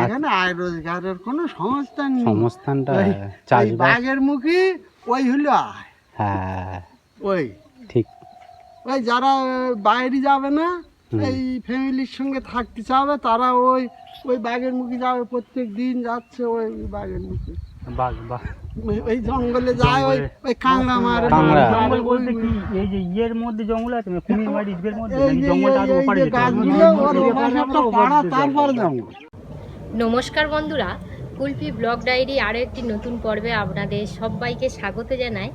এখানে আয় রোজগারের কোনো সংস্থান নেই। সংস্থানটা ওই চাষবাস। বাঘের মুখে ওই হলো আয়। হ্যাঁ ওই ঠিক। ওই যারা বাইরে যাবে না, হুম। এই ফ্যামিলির সঙ্গে থাকতে চাবে, তারা ওই ওই বাঘের মুখে যাবে, প্রত্যেক দিন যাচ্ছে ওই বাঘের মুখে। বাঘ বাঘ ওই জঙ্গলে যায়, ওই ওই কাঁকড়া মারে। কাঁকড়া। জঙ্গল বলতে কি এই যে ইয়ের মধ্যে জঙ্গল আছে না, কুমির মারি ইসবের মধ্যে, এই নাকি যে জঙ্গলটা আরো এই ওপারে যে যেতে হবে? গাছগুলো, ওর ওপাশে একটা পাড়া, তারপরে জঙ্গল। নমস্কার বন্ধুরা, কুলপি ব্লগ ডায়েরি আরও একটি নতুন পর্বে আপনাদের সবাইকে স্বাগত জানাই।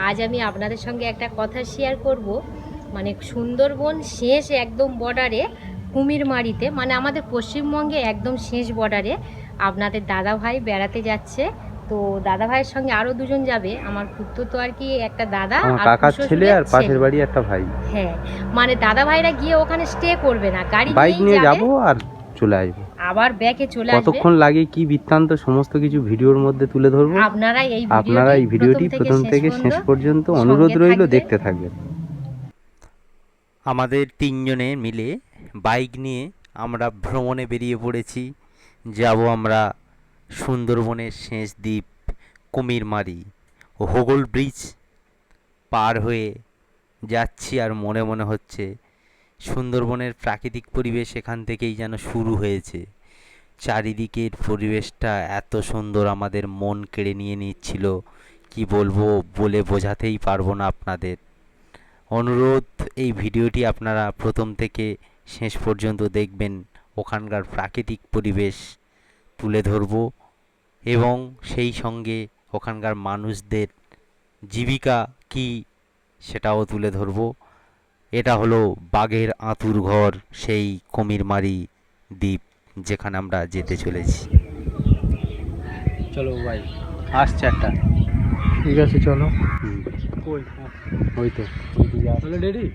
আজ আমি আপনাদের সঙ্গে একটা কথা শেয়ার করব, মানে সুন্দরবন শেষ একদম বর্ডারে কুমিরমারিতে, মানে আমাদের পশ্চিমবঙ্গে একদম শেষ বর্ডারে আপনাদের দাদাভাই বেড়াতে যাচ্ছে। তো দাদাভাইয়ের সঙ্গে আরও দুজন যাবে, আমার পুত্র তো আর কি একটা দাদা আর কাকার ছেলে আর পাশের বাড়ি একটা ভাই। হ্যাঁ, মানে দাদাভাইরা গিয়ে ওখানে স্টে করবে না, গাড়ি বাইক নিয়ে যাবে, যাবো আর চলে আসবো। আবার ব্যাকে চলে আসবে। কতক্ষণ লাগে, কি বৃত্তান্ত, সমস্ত কিছু ভিডিওর মধ্যে তুলে ধরবো। আপনারা এই ভিডিওটি প্রথম থেকে শেষ পর্যন্ত অনুরোধ রইল, দেখতে থাকবেন। আমাদের তিনজনে মিলে বাইক নিয়ে আমরা ভ্রমণে বেরিয়ে পড়েছি। যাব আমরা সুন্দরবনের শেষ দ্বীপ কুমিরমারি ও হোগল ব্রিজ পার হয়ে যাচ্ছি। আর মনে মনে হচ্ছে সুন্দরবনের প্রাকৃতিক পরিবেশ এখান থেকেই যেন শুরু হয়েছে। চারিদিকের পরিবেশটা এত সুন্দর, আমাদের মন কেড়ে নিয়ে নিচ্ছিল, কি বলবো, বলে বোঝাতেই পারবো না আপনাদের। অনুরোধ, এই ভিডিওটি আপনারা প্রথম থেকে শেষ পর্যন্ত দেখবেন। ওখানকার প্রাকৃতিক পরিবেশ তুলে ধরব এবং সেই সঙ্গে ওখানকার মানুষদের জীবিকা কি সেটাও তুলে ধরব। এটা হলো বাঘের আঁতুর ঘর, সেই কুমিরমারি দ্বীপ যেখানে আমরা যেতে চলেছি। চলো ভাই, আসছে একটা। ঠিক আছে, চলো। ওই তো রেডি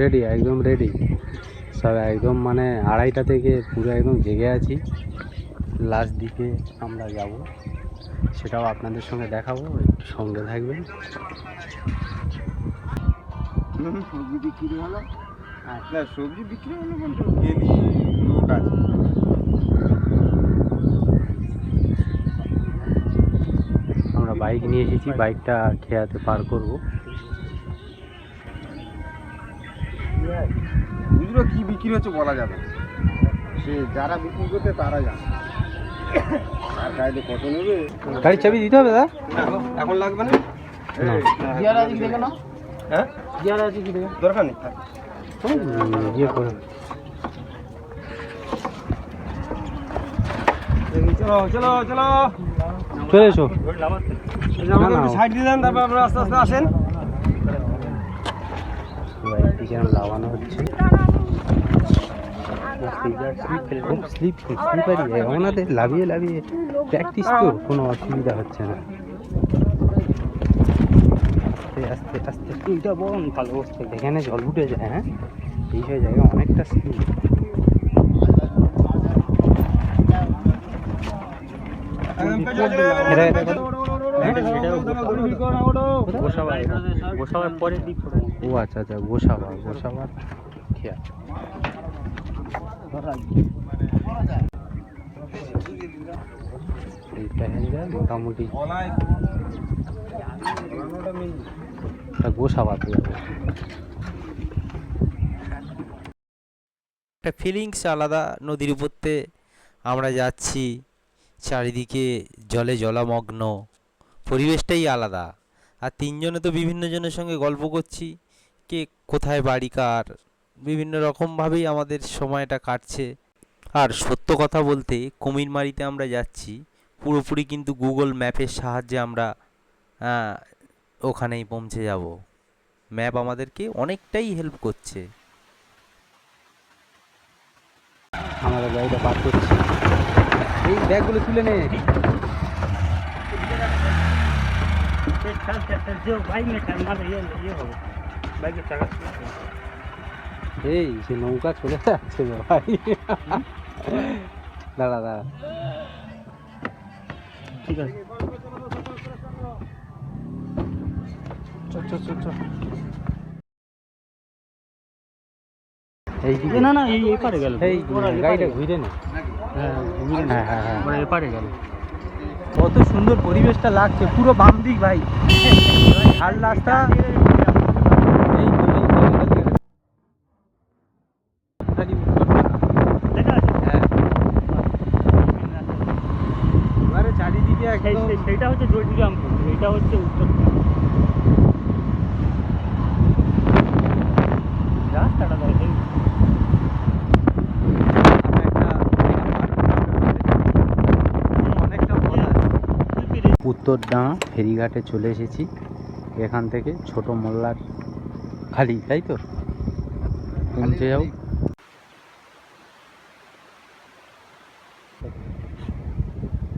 রেডি, একদম রেডি সব, একদম মানে 2:30 থেকে পুরো একদম জেগে আছি। লাস্ট দিকে আমরা যাব, সেটাও আপনাদের সঙ্গে দেখাবো, একটু সঙ্গে থাকবেন। সবজি বিক্রি হলো। না, সবজি বিক্রি হলো বলতে গেলি লোক আছে। আমরা বাইক নিয়ে এসেছি, বাইকটা খেয়াতে পার করব। খুচরো কি বিক্রি হচ্ছে বলা যাবে না। সে যারা বিক্রি করতে তারা জানে, আর গাড়িতে কত নেবে। গাড়ির চাবি দিতে হবে দাদা? এখন লাগবে না। না। গিয়ার আছে কি দেখে না? হ্যাঁ, গিয়ার আছে কি দেখে? দরকার নেই। ইয়ে করে চলো চলো চলো, চলে এসো। আমাকে একটু সাইড দিয়ে দেন, তারপর আপনারা আস্তে আস্তে আসেন। বাইকটিকে লাগানো হচ্ছে, খুব স্লিপারি, ওনাদের লাভিয়ে লাভিয়ে প্র্যাকটিস, তো কোনো অসুবিধা হচ্ছে না। আস্তে আস্তে আস্তে, এইটা বড় ভালো অবস্থা, এখানে জল উঠে যায়। হ্যাঁ, এই সব জায়গা অনেকটা স্লিপ। ও আচ্ছা আচ্ছা, গোসাবার খেয়া। এই প্যাসেঞ্জার মোটামুটি গোসাবার যাবে। একটা ফিলিংস আলাদা, নদীর উপরতে আমরা যাচ্ছি, চারিদিকে জলে জলমগ্ন, পরিবেশটাই আলাদা। আর তিনজনে তো বিভিন্ন জনের সঙ্গে গল্প করছি, কে কোথায় বাড়ি কার, বিভিন্ন রকমভাবেই আমাদের সময়টা কাটছে। আর সত্য কথা বলতে, কুমিরমারিতে আমরা যাচ্ছি পুরোপুরি কিন্তু গুগল ম্যাপের সাহায্যে আমরা ওখানেই পৌঁছে যাব। ম্যাপ আমাদেরকে অনেকটাই হেল্প করছে। আমাদের গাড়িটা পার করছি, এই ব্যাগগুলো তুলে নে। এই সে নৌকা চলে যাচ্ছে ভাই, দাঁড়া দাঁড়া, ঠিক আছে। এই দিকে না না এই এপারে গেল এই গাড়িটা ঘুরে নে। হ্যাঁ ঘুরে হ্যাঁ হ্যাঁ হ্যাঁ ওরা এপারে গেল। কত সুন্দর পরিবেশটা লাগছে, পুরো বাম দিক ভাই, ঝাল রাস্তা। এই তো, এই তো, খালি দেখা আছে? হ্যাঁ, এবারে চারিদিকে একদম সেইটা হচ্ছে জটিরামপুর, এইটা হচ্ছে উত্তর রাস্তাটা দেখেন। উত্তরডাঙা ফেরিঘাটে চলে এসেছি। এখান থেকে ছোট মোল্লার খালি, তাই তো পৌঁছে যাও।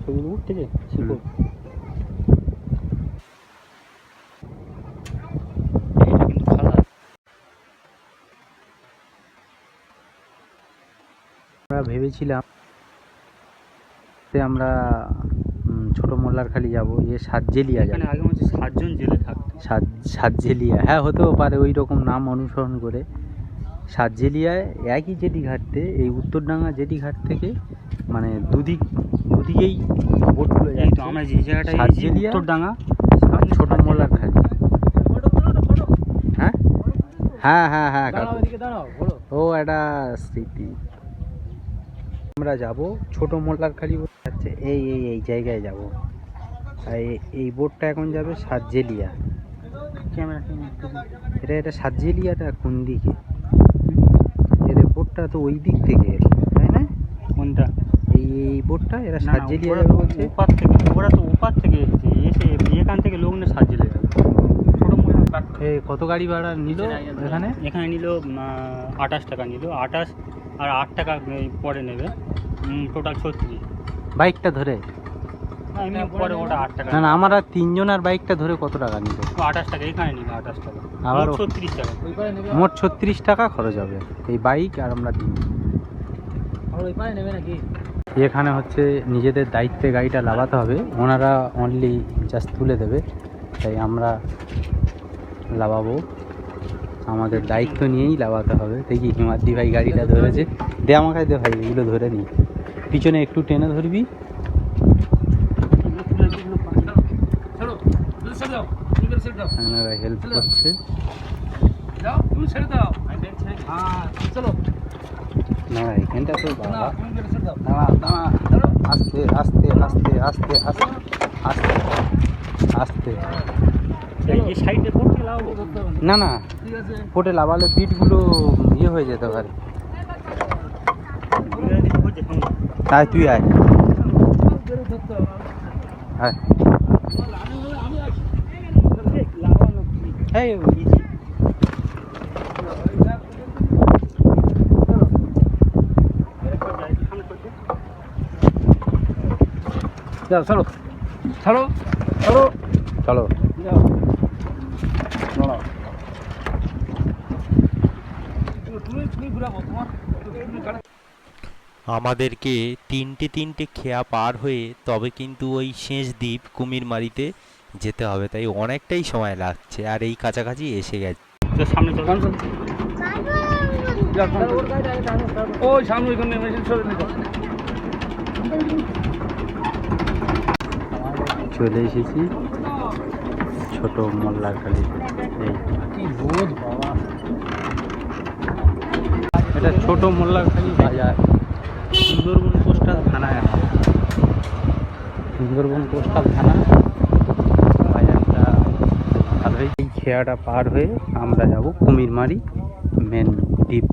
ছবি উঠতেছে শিখো। এইটা কিন্তু খালা। আমরা ভেবেছিলাম যে আমরা ছোট মোল্লারখালি যাবো, সাতজেলিয়া এখানে যাবো। আগে হচ্ছে 7 জন জেলে থাকতো। সাতজেলিয়া, হ্যাঁ হতেও পারে ওই রকম নাম অনুসরণ করে। সাতজেলিয়ায় একই জেটিঘাটতে, এই উত্তরডাঙ্গা জেটিঘাট থেকে মানে দুদিকেই বোটগুলো এই তো যাচ্ছে। আমরা যে জায়গাটা সাতজেলিয়া, উত্তরডাঙ্গা ছোট মোল্লারখালি। হ্যাঁ হ্যাঁ হ্যাঁ হ্যাঁ কাকু। ও একটা স্মৃতি। আমরা যাব ছোট মোল্লারখালি যাচ্ছে, এই এই এই জায়গায় যাব। এই বোটটা এখন যাবে সাতজেলিয়া। এটা সাতজেলিয়াটা কোন দিকে? এদের বোটটা তো ওই দিক থেকে এলো, তাই না? কোনটা? এই বোটটা এরা না, সাতজেলিয়া ওরা যাবে তো বলছে। ওপার থেকে, ওরা তো ওপার থেকে এসেছে, এসে এখান থেকে লোক না সাজেলে যাবে। কত গাড়ি ভাড়া নিল এখানে? এখানে নিল 28 টাকা নিল, 28 আর 8 টাকা পরে নেবে, টোটাল 36। বাইকটা ধরে? না এমনি পরে ওটা 8 টাকা। না না, আমরা তিনজনের বাইকটা ধরে কত টাকা নিল? 28 টাকা এখানে নিল, 28 টাকা, আবার মোট 36 টাকা। মোট 36 টাকা খরচ হবে এই বাইক আর আমরা তিন। এখানে হচ্ছে নিজেদের দায়িত্বে গাড়িটা লাগাতে হবে, ওনারা অনলি জাস্ট তুলে দেবে, তাই আমরা লাগাবো, আমাদের দায়িত্ব নিয়েই লাগাতে হবে। দেখি হিমাদ্রি ভাই গাড়িটা ধরেছে, দে আমাকে দে ভাই, এগুলো ধরে নি, পিছনে একটু টেনে ধরবি। এনারা হেল্প করছে। না এখানটা তো বাবা, আস্তে আস্তে আস্তে আস্তে আস্তে আস্তে আস্তে। এই সাইডে পড়তে লাগাবো। না না, পোটে লাগালে বিটগুলো ইয়ে হয়ে যেতে পারে। আয় তুই আয়, আয়। এই চলো ছাড়ো ছাড়ো চলো। আমাদেরকে তিনটে খেয়া পার হয়ে তবে কিন্তু ওই শেষ দ্বীপ কুমিরমারিতে যেতে হবে, তাই অনেকটাই সময় লাগছে, আর এই কাছাকাছি এসে গেছে। তো সামনে চল। ওই সামনে ওইখানে মেশিন সরে নিতে। চলে এসেছি ছোট মোল্লারখালি। এই কি রোদ বাবা, এটা ছোট মোল্লারখালি বাজার, সুন্দরবন কোস্টাল থানায়। সুন্দরবন কোস্টাল থানা বাজারটা ভালোই। এই খেয়াটা পার হয়ে আমরা যাব কুমিরমারি মেন দ্বীপ,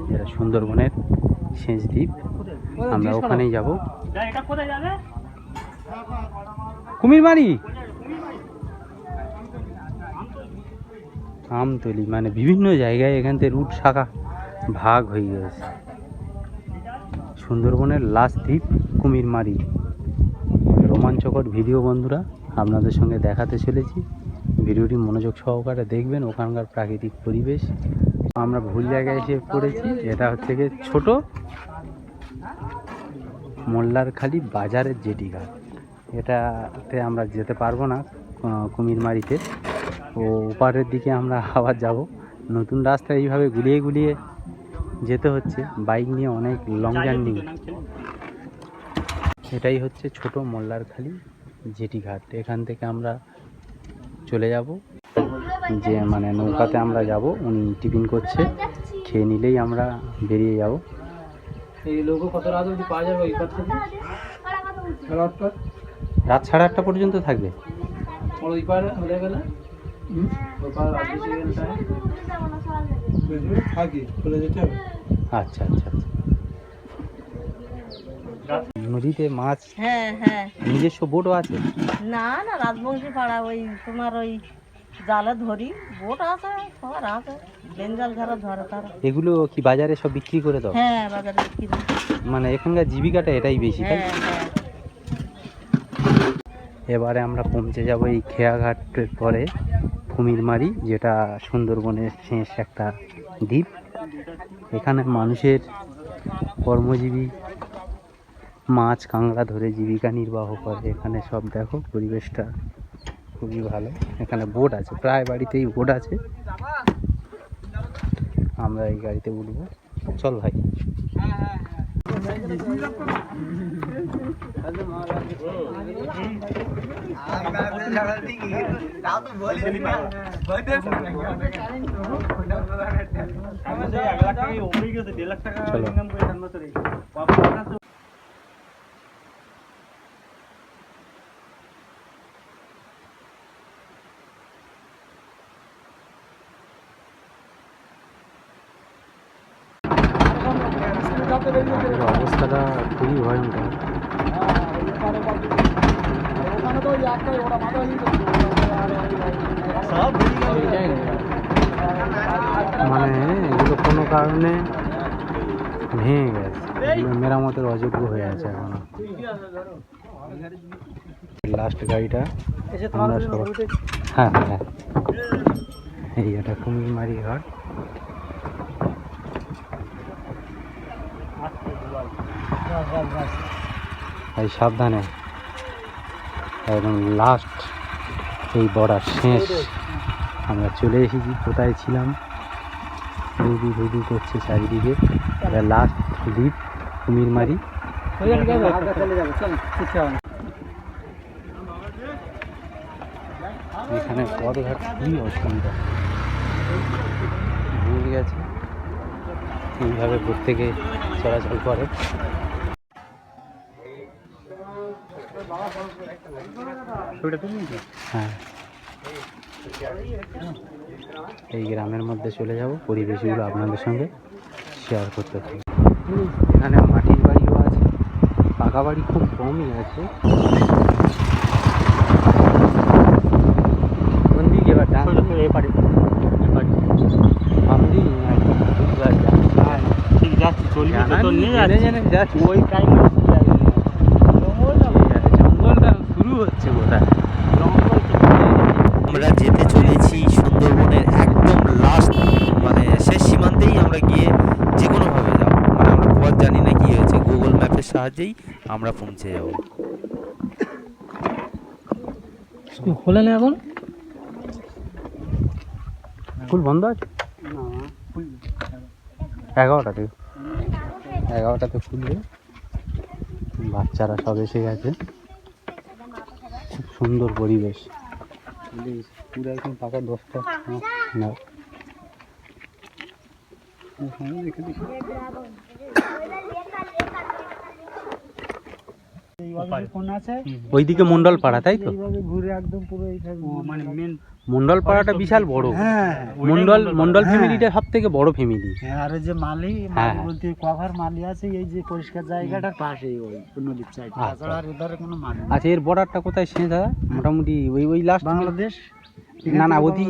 যেটা সুন্দরবনের শেষ দ্বীপ, আমরা ওখানেই যাব। এটা কোথায় যাবে? কুমিরমারি আমতলি, মানে বিভিন্ন জায়গায় এখান থেকে রুট শাখা ভাগ হয়ে গেছে। সুন্দরবনের লাস্ট দ্বীপ কুমিরমারি, রোমাঞ্চকর ভিডিও বন্ধুরা আপনাদের সঙ্গে দেখাতে চলেছি। ভিডিওটি মনোযোগ সহকারে দেখবেন, ওখানকার প্রাকৃতিক পরিবেশ। আমরা ভুল জায়গায় এসে পড়েছি, এটা হচ্ছে গিয়ে ছোট মোল্লারখালি বাজারের জেটি ঘাট। এটাতে আমরা যেতে পারবো না কুমিরমারিতে, ও ওপারের দিকে আমরা আবার যাব। নতুন রাস্তা এইভাবে গুলিয়ে গুলিয়ে যেতে হচ্ছে বাইক নিয়ে অনেক লং জার্নি। এটাই হচ্ছে ছোট মোল্লারখালি জেটি ঘাট। এখান থেকে আমরা চলে যাব, যে মানে নৌকাতে আমরা যাব, উনি টিফিন করছে, খেয়ে নিলেই আমরা বেরিয়ে যাব। এই লোগো কত রাত অবধি পাওয়া যাবে ওই পার থেকে? রাত 8:30 পর্যন্ত থাকবে। ওই পার হয়ে গেলে ওই পার রাত বেশি গেলে থাকি চলে যেতে হবে। আচ্ছা আচ্ছা আচ্ছা। নদীতে মাছ হ্যাঁ হ্যাঁ, নিজস্ব বোটও আছে? না না, রাজবংশী পাড়া ওই তোমার ওই জালে ধরি, বোট আছে, সবার আছে, বেঞ্জাল যারা ধরে তারা। এগুলো কি বাজারে সব বিক্রি করে দাও? হ্যাঁ বাজারে বিক্রি হয়। মানে এখানকার জীবিকাটা এটাই বেশি, তাই? হ্যাঁ হ্যাঁ। এবারে আমরা পৌঁছে যাব এই খেয়াঘাটের পরে কুমিরমারি, যেটা সুন্দরবনের শেষ একটা দ্বীপ। এখানে মানুষের কর্মজীবী, মাছ কাঁকড়া ধরে জীবিকা নির্বাহ করে। এখানে সব দেখো, পরিবেশটা খুবই ভালো। এখানে বোট আছে, প্রায় বাড়িতেই বোট আছে। আমরা এই গাড়িতে উঠবো, চল ভাই। চলো। আমাদের অবস্থাটা খুবই ভয়ঙ্কর। মানে এগুলো কোনো কারণে ভেঙে গেছে, এগুলো মেরামতের অযোগ্য হয়ে আছে এখনো। লাস্ট গাড়িটা আমরা সব, হ্যাঁ হ্যাঁ, এই এটা কুমিরমারি ঘাট। ভাই সাবধানে, একদম লাস্ট এই বর্ডার শেষ। আমরা চলে এসেছি, কোথায় ছিলাম, হুদু হুদু করছে চারিদিকে। এটা লাস্ট দ্বীপ কুমিরমারি। এখানে পথঘাট খুবই অসুবিধা, ভুলে গেছে এইভাবে প্রত্যেকে চলাচল করে। হ্যাঁ, এই গ্রামের মধ্যে চলে যাব, পরিবেশগুলো আপনাদের সঙ্গে শেয়ার করতে থাকি। এখানে মাটির বাড়িও আছে, পাকা বাড়ি খুব কমই আছে। কোন দিকে এবার ডান এপারে আমদি ঠিক যাচ্ছি, চলবি তো, তোর নিয়ে যাচ্ছি। ওই টাইম জঙ্গলটা শুরু হচ্ছে কোথায়? আমরা যেতে চলেছি সুন্দরবনের একদম লাস্ট, মানে শেষ সীমান্তেই আমরা গিয়ে যে কোনোভাবে যাব, মানে আমরা পথ জানি না কি হয়েছে, গুগল ম্যাপের সাহায্যেই আমরা পৌঁছে যাব। খোলে না এখন, স্কুল বন্ধ আছে 11টাতে খুলবে। বাচ্চারা সব এসে গেছে, খুব সুন্দর পরিবেশ, পুরো একদম পাকা 10টা না। ওইদিকে মন্ডল পাড়া, তাই তো? ঘুরে একদম পুরো এইখানে মানে মেন মন্ডল পাড়াটা বিশাল বড়। হ্যাঁ মন্ডল ফ্যামিলিটা সব থেকে বড় ফ্যামিলি। হ্যাঁ, আর এই যে মালি হ্যাঁ। বলতে কভার মালি আছে, এই যে পরিষ্কার জায়গাটার পাশেই ওই নদীর সাইড, আচ্ছা। তাছাড়া আর এধারে কোনো মালি নেই। আচ্ছা, এর বর্ডারটা কোথায় শেষ দাদা? মোটামুটি ওই লাস্ট বাংলাদেশ। না না, ওদি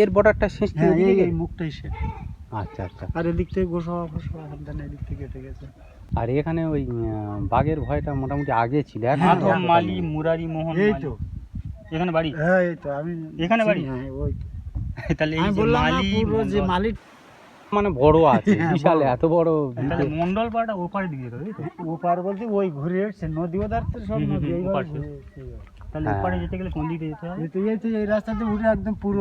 এর বর্ডারটা শেষ হ্যাঁ, থেকে এই মুখটাই সে। আচ্ছা আচ্ছা। আর এদিক থেকে গোসবা ফোসবা হামদান এদিক থেকে কেটে গেছে। আর এখানে ওই বাঘের ভয়টা মোটামুটি আগে ছিল, এখন হ্যাঁ, তো মাধব অতটা মালি, নেই। মুরারি মোহন এই মালি। তো, এখানে বাড়ি? হ্যাঁ এই তো আমি এখানে বাড়ি? হ্যাঁ ওই তাহলে এই আমি যে বললাম না, মালি, পুরো যে মন্ডল। মালি মানে বড় আছে, হ্যাঁ, বিশাল, বড়। এত বড় তাহলে মন্ডল পাড়াটা ওপারে দিকে যেতে হবে, তাই তো? ওপার বলতে ওই ঘুরে এসছে নদী, ওধার তো সব নদী এইভাবে ওপার ঘুরে এসছে। তাহলে হ্যাঁ। ওপারে যেতে গেলে কোন দিকে যেতে হবে? এই তো এই রাস্তাতে উঠে একদম পুরো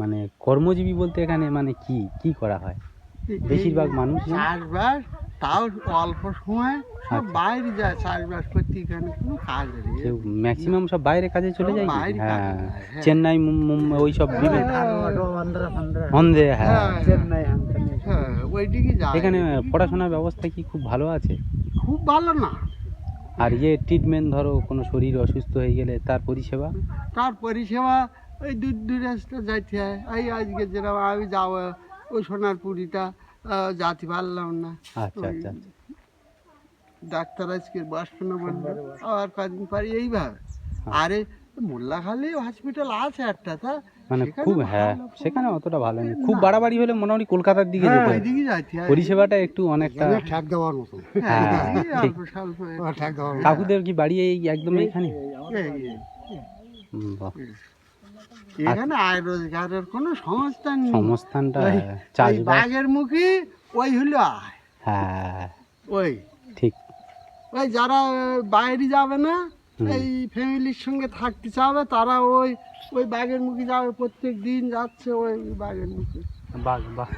মানে কর্মজীবী বলতে এখানে মানে কি কি করা হয়? বেশিরভাগ মানুষ না? চাষবাস তাও অল্প সময় সব আচ্ছা। বাইরে যায় চাষবাস করতে, এখানে কোনো কাজ নেই। কেউ ম্যাক্সিমাম সব বাইরে কাজে চলে যায় কি? বাইরে কাজে হ্যাঁ, যায়, হ্যাঁ। চেন্নাই মুম্বাই ওই সব বিভিন্ন অন্ধ্রে, হ্যাঁ। হ্যাঁ ওইদিকে যায়। এখানে পড়াশোনার ব্যবস্থা কি খুব ভালো আছে? খুব ভালো না, আর ট্রিটমেন্ট ধরো কোনো শরীর অসুস্থ হয়ে গেলে তার পরিষেবা? তার পরিষেবা ওই দূর দূরে যাইতে হয়। এই আজকে যেরকম আমি যাবো ওই সোনারপুরিটা যাতে পারলাম না, আচ্ছা আচ্ছা আচ্ছা। ডাক্তার আজকে বসবে না বলবে, আবার কদিন পরে এইভাবে। আরে মোল্লাখালী হসপিটাল আছে একটা, তা মানে সেখানে খুব, হ্যাঁ ভালো, সেখানে অতটা ভালো নেই, খুব বাড়াবাড়ি হলে মোটামুটি কলকাতার দিকে হ্যাঁ, যেতে হয়। ওইদিকে যাইতে হয়। পরিষেবাটা একটু অনেকটা ঠ্যাক দেওয়ার মতো। হ্যাঁ, হ্যাঁ, এইদিকে ঠিক। অল্প স্বল্প ঠ্যাক দেওয়ার মতো। কাকুদের কি বাড়ি এই একদম এইখানে? এই। বাহ, এখানে আয় রোজগারের কোনো সংস্থা নেই। সংস্থানটা ওই চাষবাস, বাঘের মুখী ওই হলো আয়, হ্যাঁ ওই ঠিক। ওই যারা বাইরে যাবে না, হুম। এই ফ্যামিলির সঙ্গে থাকতে চাবে, তারা ওই ওই বাঘের মুখে যাবে, প্রত্যেক দিন যাচ্ছে ওই বাঘের মুখে। বাঘ বাঘ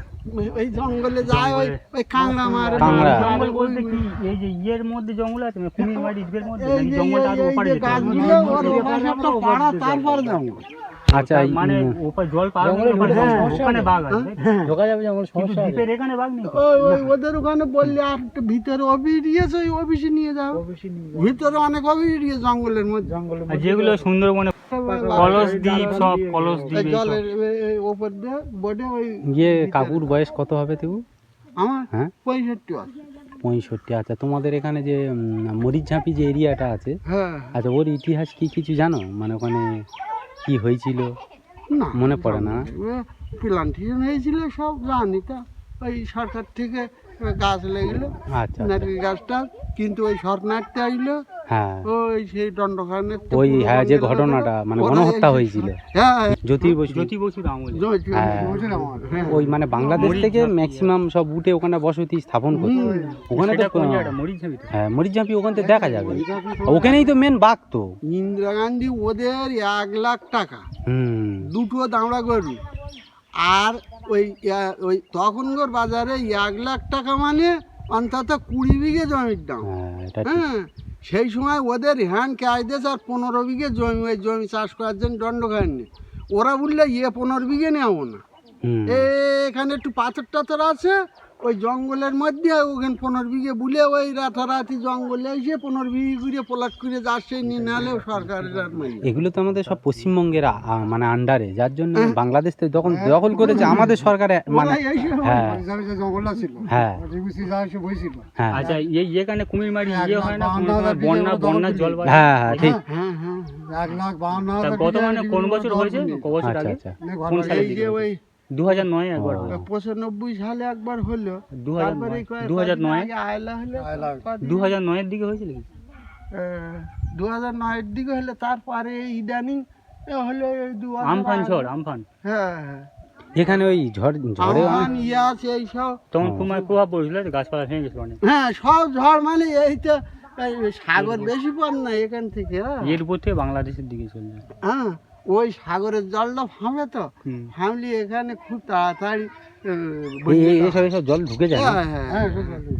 ওই জঙ্গলে যায়, ওই ওই কাঁকড়া মারে। কাঁকড়া। জঙ্গল ওই- বলতে কি এই যে ইয়ের মধ্যে জঙ্গল আছে, কুমিরমারি ইটের মধ্যে, এই নাকি যে জঙ্গলটা আরো এই ওপারে যে যেতে হবে? গাছগুলো ওর ওপাশে একটা পাড়া, তারপর জঙ্গল। আচ্ছা, এই, মানে ওপারে জল পার হলে ওখানে ওখানে বাঘ আছে, তাই তো? ঢোকা যাবে যেমন কিন্তু সমস্যা দ্বীপের এখানে বাঘ নেই তো? ওই ওই ওদের ওখানে বললে আর একটু ভিতরে অফিস দিয়েছে, ওই অফিসে নিয়ে যাও। ভিতরে অনেক অফিস দিয়ে জঙ্গলের মধ্যে। আর যেগুলো সুন্দরবনে কলস দ্বীপ, সব কলস এই দ্বীপ এইসব। জলের ওপর দিয়ে বোটে ওই কাকুর বয়স কত হবে তবু? আমার হ্যাঁ 65 আছে। 65। আচ্ছা, তোমাদের এখানে যে মরিচঝাঁপি যে এরিয়াটা আছে, হ্যাঁ, আচ্ছা ওর ইতিহাস কি কিছু জানো? মানে ওখানে কি হয়েছিল? না মনে পড়ে না? প্লান্টেশন হয়েছিল সব জানি, তা ওই সরকার থেকে গাছ লেগেলো, আচ্ছা আচ্ছা, নারকেল গাছটা, কিন্তু ওই শরণার্থী আইলো, হ্যাঁ ওই সেই দণ্ডকারণের তো ওই, পুরো হ্যাঁ যে বন্ধের ঘটনাটা মানে ওরা গণহত্যা এই- হয়েছিল হ্যাঁ জ্যোতি বসু, জ্যোতি বসুর আমলে। হ্যাঁ। ওই মানে বাংলাদেশ থেকে ম্যাক্সিমাম সব উঠে ওখানে বসতি স্থাপন করতো। ওখানে তো সেটা কোন জায়গাটা? মরিচঝাপিতে? হ্যাঁ মরিচঝাঁপি ওখান থেকে দেখা যাবে, ওখানেই তো মেন বাঘ তো। ইন্দিরা গান্ধী ওদের 1 লাখ টাকা হুম, দুটো দামড়া গরু, আর ওই ওই তখনকার বাজারে 1 লাখ টাকা মানে অন্তত 20 বিঘে জমির দাম। হ্যাঁ এটা ঠিক। হ্যাঁ, সেই সময় ওদের হ্যান্ড ক্যাশ দিয়েছে, আর 15 বিঘে জমি, ওই জমি চাষ করার জন্য দণ্ড খায়নি। ওরা বললে 15 বিঘে নেবো না, হুম, এখানে একটু পাথর টাথর আছে, ওই জঙ্গলের মধ্যে ওখানে 15 বিঘে বুলে ওই রাতারাতি জঙ্গলে এসে 15 বিঘে করে প্লট করে যাচ্ছে, নিয়ে নাহলেও সরকারের আর মাইনে। এগুলো তো আমাদের সব পশ্চিমবঙ্গের মানে আন্ডারে, যার জন্য বাংলাদেশ থেকে যখন দখল করেছে আমাদের সরকারে মানে, ওরাই এসে হ্যাঁ যে জঙ্গলটা ছিল, হ্যাঁ বইছিল। হ্যাঁ আচ্ছা, এখানে কুমিরমারি ইয়ে হয় না, কোনো সময় বন্যার জল বাড়ে? হ্যাঁ হ্যাঁ ঠিক। হ্যাঁ হ্যাঁ, 1,52,000 তা বর্তমানে কোন বছর হয়েছে, ক বছর আচ্ছা আগে? আচ্ছা, কোন সালে এই যে ওই 2009 একবার হলো। 95 সালে একবার হলো, 2009 তারপরে এই কয়েক 2009 আগে আয়লা হলো, 2009 এর দিকে হয়েছিল কি? 2009 এর দিকে হলো, তারপরে ইদানিং হলো এই 2000 আমফান ঝড়, আমফান। হ্যাঁ হ্যাঁ, এখানে ওই ঝড়ে আমফান ইয়ে আছে এই সব। তখন তোমার প্রভাব পড়েছিল, গাছপালা ভেঙে গেছিল অনেক। হ্যাঁ, সব ঝড় মানে এই তো এই সাগর বেশি পর না এখান থেকে। এর উপর থেকে বাংলাদেশের দিকে চলে যায়। হ্যাঁ, ওই সাগরের জলটা ফাঁমে তো, হুম। ফাঁমলি এখানে খুব তাড়াতাড়ি এসব জল ঢুকে যায় না? হ্যাঁ হ্যাঁ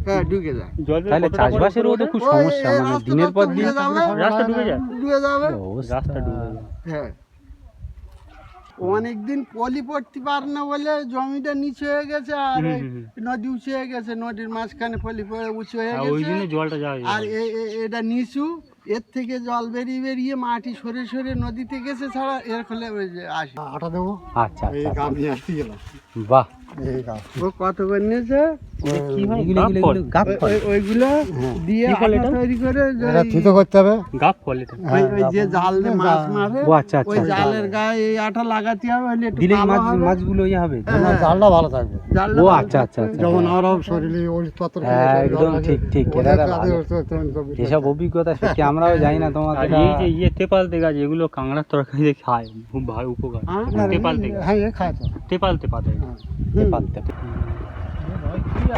হ্যাঁ, ঢুকে যায়। জলের তাহলে কতটা চাষবাসেরও তো খুব ওই সমস্যা, এই মানে রাস্তাটা দিনের পর দিন ডুবে যাবে, রাস্তা ডুবে যায়, ডুবে যাবে। কি অবস্থা। রাস্তা ডুবে যায়। হ্যাঁ, অনেকদিন পলি পড়তে পারে না বলে জমিটা নিচু হয়ে গেছে, আর হুম, ওই হুম, নদী উঁচু হয়ে গেছে, নদীর মাঝখানে পলি পড়ে উঁচু হয়ে আর ওই গেছে, জন্য জলটা যায়। আর এটা নিচু, এর থেকে জল বেরিয়ে বেরিয়ে মাটি সরে সরে নদীতে গেছে, ছাড়া এর ফলে ওই যে আসে। আটা দেবো, আচ্ছা এই আচ্ছা, গাছ নিয়ে আসতে গেলাম, বাহ, এই গাছ। ও কত করে নিয়েছে, কি হয়? এগুলো গাব ফল। গাব ফল। ওইগুলো দিয়ে কি ফল আটা এটা? তৈরি করে যে এটা থিতো করতে হবে। গাব ফল এটা। ওই যে জাল দিয়ে মাছ মারে, ও আচ্ছা ওই আচ্ছা, জালের গায়ে এই আটা লাগাতে হবে, হলে একটু দিলে কালো হবে। মাছগুলো ইয়ে হবে। হ্যাঁ, জালটা ভালো থাকবে, জালটা ও ভালো আচ্ছা আচ্ছা থাকবে। আচ্ছা, যেমন আমরাও শরীরে ওষুধপত্র হ্যাঁ, একদম ঠিক ঠিক, এরা ভালো। এসব অভিজ্ঞতা সত্যি আমরাও জানি না, তোমার আর এই যে তেপালতে গাছ, এগুলো কাঁকড়ার তরকারি খায়, খুব ভালো উপকার। হ্যাঁ? তেপালতে গাছ, হ্যাঁ, এ খায় তো। তেপালতে পাতা। পালতে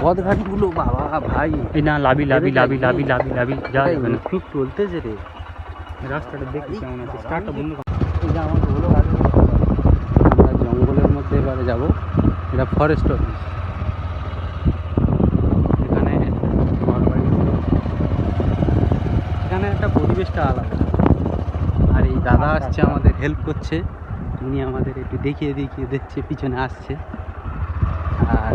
পথঘাটগুলো বাবা ভাই, এই না, লাবি লাবি লাবি লাবি লাবি লাবি যা এখানে। খুব চলতেছে রে। রাস্তাটা দেখি কেমন আছে, স্টার্টটা বন্ধ কর। এই যে আমাদের হলো গাড়ি, আমরা জঙ্গলের মধ্যে এবারে যাব, এটা ফরেস্ট অফিস। পরিবেশটা আলাদা। আর এই দাদা আসছে আমাদের হেল্প করছে, উনি আমাদের একটু দেখিয়ে দিচ্ছে, পিছনে আসছে। আর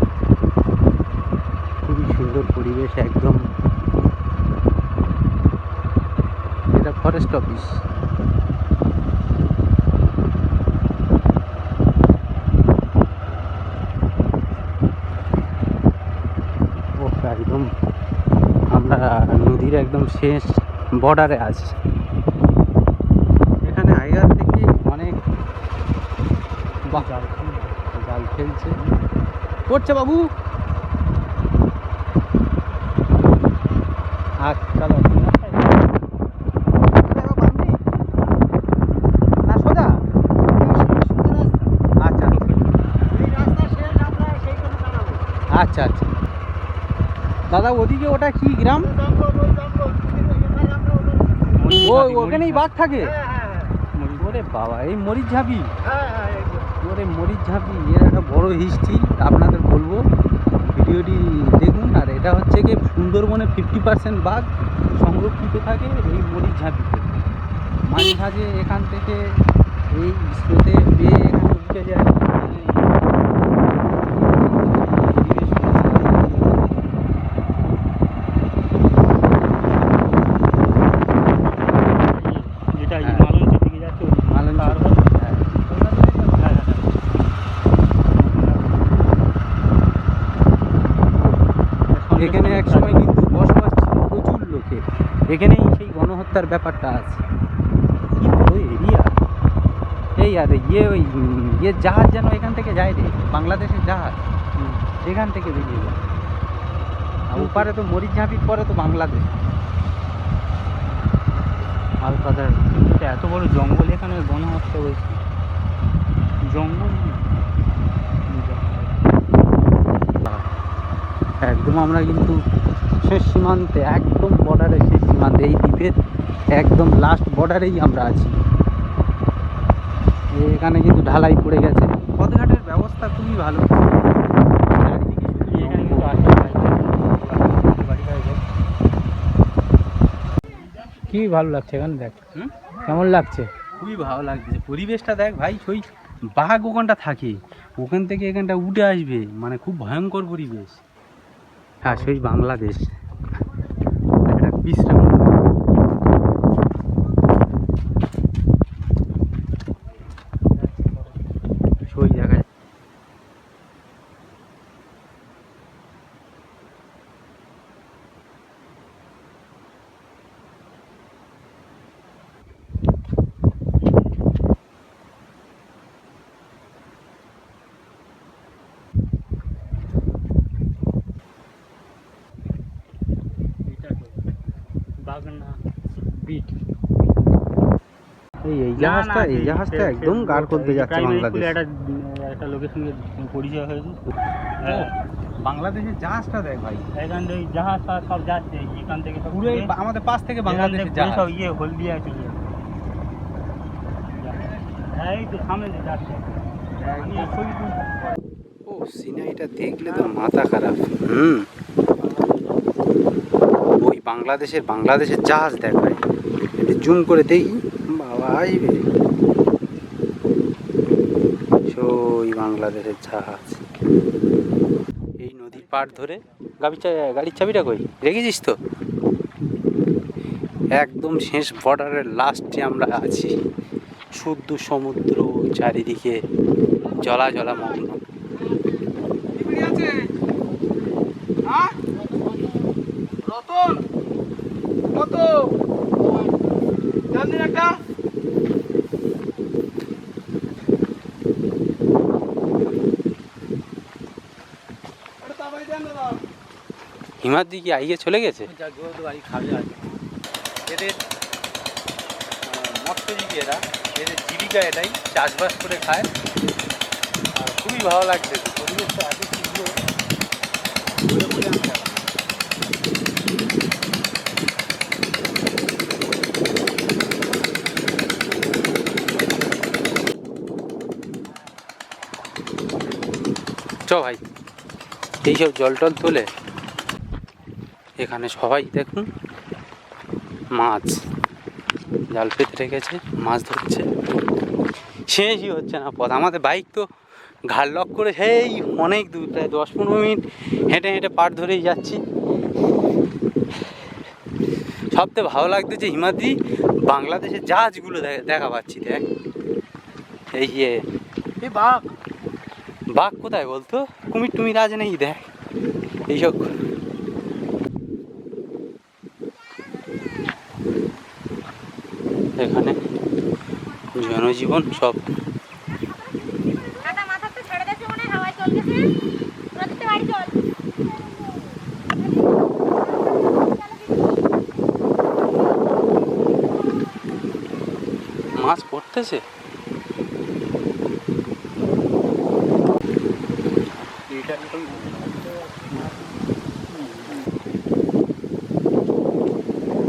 খুবই সুন্দর পরিবেশ একদম। এটা ফরেস্ট অফিস। ও একদম আমরা নদীর একদম শেষ বর্ডারে আছি। এখানে আগের থেকে অনেক জাল ফেলছে, করছে বাবু। আচ্ছা সোজা আচ্ছা আচ্ছা আচ্ছা। দাদা ওদিকে ওটা কি গ্রাম? ও ওখানেই বাঘ থাকে? ওরে বাবা, এই মরিচ ঝাঁপি। ওরে মরিচ ঝাঁপি, এর একটা বড় হিস্ট্রি আপনাদের বলবো, ভিডিওটি দেখুন। আর এটা হচ্ছে কি সুন্দরবনে 50% বাঘ সংরক্ষিত থাকে এই মরিচ ঝাঁপিতে। মাঝে মাঝে এখান থেকে এই স্রোতে বেয়ে এখানে উঠে যায়। যেটা মালঞ্চের দিকে যাচ্ছে এখানে একসময় কিন্তু বসবাস ছিল প্রচুর লোকের। এখানেই সেই গণহত্যার ব্যাপারটা আছে। কি বড় এরিয়া এই। আর ওই জাহাজ যেন এখান থেকে যায় রে, বাংলাদেশের জাহাজ এখান থেকে বেরিয়ে যায়। আর ওপারে তো মরিচ ঝাঁপির পরে তো বাংলাদেশ। আলকাদার এটা এত বড় জঙ্গল, এখানে গণহত্যা হয়েছে। জঙ্গল একদম আমরা কিন্তু শেষ সীমান্তে, একদম বর্ডারে, শেষ সীমান্তে, এই দ্বীপের একদম লাস্ট বর্ডারেই আমরা আছি। এখানে কিন্তু ঢালাই পড়ে গেছে। পথঘাটের ব্যবস্থা খুবই ভালো। চারিদিকে শুধু এখানে জঙ্গল। কি ভালো লাগছে এখানে, দেখ কেমন লাগছে। খুবই ভালো লাগছে পরিবেশটা। দেখ ভাই, ওই বাঘ ওখানটা থাকে, ওখান থেকে এখানটা উঠে আসবে, মানে খুব ভয়ঙ্কর পরিবেশ। হ্যাঁ, সেই বাংলাদেশ একটা বিশ্রাম। সেই জায়গায় বাগনা বিট। এই জাহাজটা একদম গাড় করতে যাচ্ছে বাংলাদেশ। একটা লোকের সঙ্গে পরিচয় হয়েছে। বাংলাদেশের জাহাজটা দেখ ভাই, এখান থেকে জাহাজ সব যাচ্ছে, এখান থেকে সব পুরো আমাদের পাশ থেকে বাংলাদেশের জাহাজ। সব হলদিয়া চলে যাচ্ছে। এই তো সামনে যাচ্ছে। ও সিনারিটা দেখলে তো মাথা খারাপ। ওই বাংলাদেশের জাহাজ দেখ ভাই, একটু জুম করে দেখি। বাবা আসবে, ওই বাংলাদেশের জাহাজ। এই নদীর পাড় ধরে গাড়ির চাবিটা কই রেখেছিস তো? একদম শেষ বর্ডারের লাস্টে আমরা আছি। শুদ্ধ সমুদ্র, চারিদিকে জলা মগ্ন। রতন কত জানেন একটা? হিমাদ্রি কি আইয়ে চলে গেছে? এদের মৎস্যজীবী, এদের জীবিকা এটাই, চাষবাস করে খায়। আর খুবই ভালো লাগছে পরিবেশটা এত সুন্দর। চ ভাই, এইসব জল টল তোলে। এখানে সবাই দেখুন মাছ, জাল পেতে রেখেছে, মাছ ধরছে, শেষই হচ্ছে না পথ। আমাদের বাইক তো ঘাড় লক করে সেই অনেক দূর, প্রায় 10-15 মিনিট হেঁটে হেঁটে পাড় ধরেই যাচ্ছি। সবথেকে ভালো লাগতেছে হিমাদ্রি বাংলাদেশের জাহাজগুলো দেখা পাচ্ছি। দেখ এই যে বাঘ, বাঘ কোথায় বলতো, কুমির টুমির আজ নেই, দেখ এইসব। এখানে জনজীবন সব। মাছ পড়তেছে।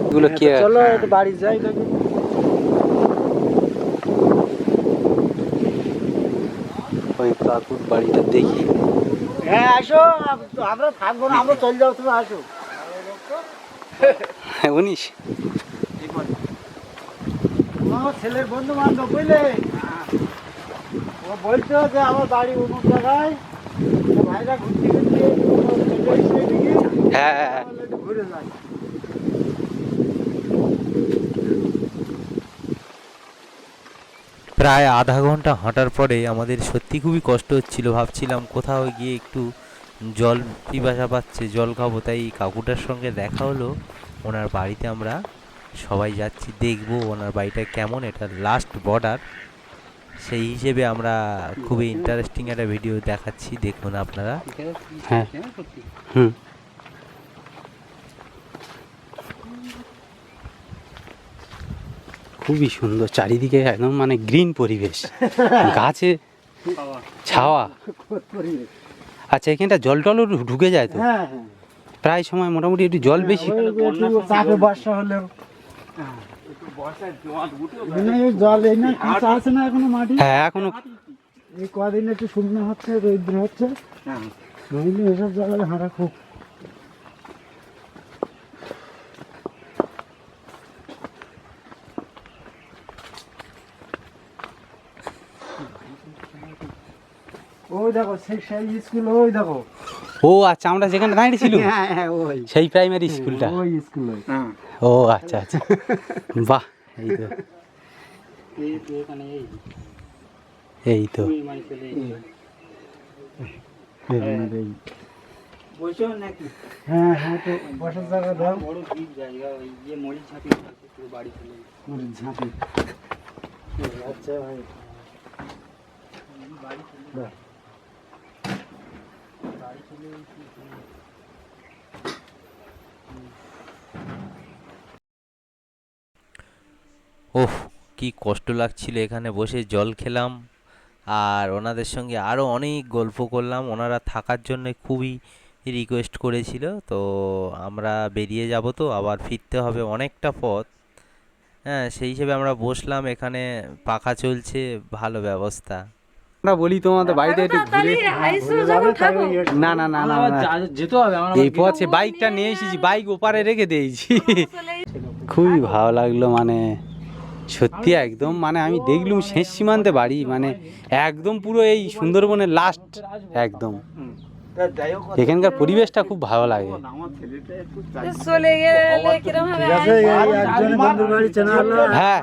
এগুলো কি? চলো একটু বাড়ি যাই দেখি। ওই কাকুর বাড়িটা দেখি। হ্যাঁ আসো, আমরা থাকবো না, আমরা চলে যাও, তুমি আসো। উনিশ আমার ছেলের বন্ধু বান্ধব বুঝলে, ও বলছো যে আমার বাড়ি অমুক জায়গায়, ভাইরা ঘুরতে ঘুরতে হ্যাঁ ঘুরে যায়। প্রায় আধা ঘন্টা হাঁটার পরে আমাদের সত্যি খুবই কষ্ট হচ্ছিল। ভাবছিলাম কোথাও গিয়ে একটু জল পিপাসা পাচ্ছে, জল খাবো। তাই কাকুটার সঙ্গে দেখা হলো, ওনার বাড়িতে আমরা সবাই যাচ্ছি, দেখবো ওনার বাড়িটা কেমন। এটা লাস্ট বর্ডার, সেই হিসেবে আমরা খুবই ইন্টারেস্টিং একটা ভিডিও দেখাচ্ছি, দেখুন আপনারা। হ্যাঁ হুম। খুবই সুন্দর চারিদিকে, একদম মানে গ্রিন পরিবেশ, গাছে ছাওয়া। আচ্ছা, এখানটা জল টলও ঢুকে যায় তো? হ্যাঁ হ্যাঁ, প্রায় সময় মোটামুটি একটু জল বেশি। চাপে বর্ষা হলেও জল এই না কাঁচা আছে না এখনো মাটি। হ্যাঁ এখনো এই কদিন একটু শুকনো হচ্ছে, রৌদ্র হচ্ছে, নইলে এসব জায়গায় হাঁটা খুব। ওই দেখো সেই স্কুল, ওই দেখো। ও আচ্ছা, আমরা যেখানে দাঁড়িয়েছিলাম হ্যাঁ হ্যাঁ, ওই সেই প্রাইমারি স্কুলটা। ওই স্কুল। ও আচ্ছা আচ্ছা, বাহ। এই তো এই তো বসো নাকি? হ্যাঁ হ্যাঁ, তো বসার জায়গা দাও। বড় দ্বীপ জায়গা, ওই যে মরিচ ঝাঁপি পুরো বাড়ি চলে ঝাঁপি। আচ্ছা ভাই, ওহ, কি কষ্ট লাগছিল। এখানে বসে জল খেলাম আর ওনাদের সঙ্গে আরও অনেক গল্প করলাম। ওনারা থাকার জন্য খুবই রিকোয়েস্ট করেছিল। তো আমরা বেরিয়ে যাব, তো আবার ফিরতে হবে অনেকটা পথ। হ্যাঁ, সেই হিসেবে আমরা বসলাম। এখানে পাখা চলছে, ভালো ব্যবস্থা। আমরা বলি তোমাদের বাড়িতে একটু ঘুরে। না না না না, যেতে হবে। এই পথে বাইকটা নিয়ে এসেছি, বাইক ওপারে রেখে দিয়েছি। খুবই ভালো লাগলো, মানে সত্যি একদম, মানে আমি দেখলুম শেষ সীমান্তে বাড়ি, মানে একদম পুরো এই সুন্দরবনের লাস্ট একদম। এখানকার পরিবেশটা খুব ভালো লাগে। চলে গেলে কিরম হবে? একজন বন্ধুর বাড়ি চেনা হলো। হ্যাঁ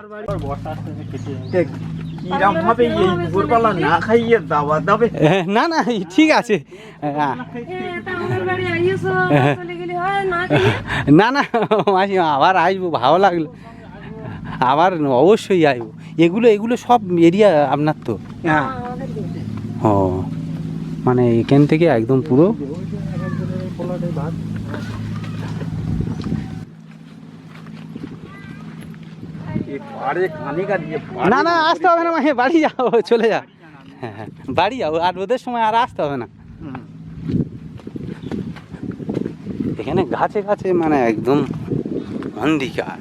কিরম হবে এই দুপুরবেলা না খাইয়ে দাওয়া দাবে? না না ঠিক আছে। হ্যাঁ। না না মাসিমা, আবার আসবো, ভালো লাগলো, আবার অবশ্যই আসবো। এগুলো এগুলো সব এরিয়া আপনার তো? হ্যাঁ, ও মানে এখান থেকে একদম পুরো। না না আসতে হবে না, মানে বাড়ি যাও, চলে যাও। হ্যাঁ হ্যাঁ, বাড়ি যাও, আর ওদের সময় আর আসতে হবে না। এখানে গাছে গাছে মানে একদম অন্ধকার।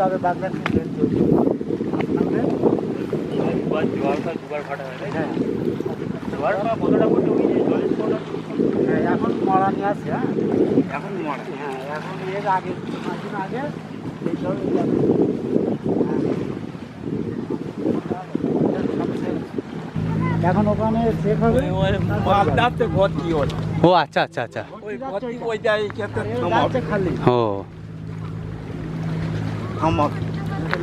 যাবে বাগদা দুবার ফাটা হয়, তাই না? দুবার কতটা করতে ওই যে জলের ফোঁটা? এখন মরা নিয়ে আসছে। হ্যাঁ এখন মরা। হ্যাঁ এখন এর আগে 5 দিন আগে এইসব এখন ওখানে চেক হবে। ও আচ্ছা আচ্ছা আচ্ছা যাচ্ছে খালি ও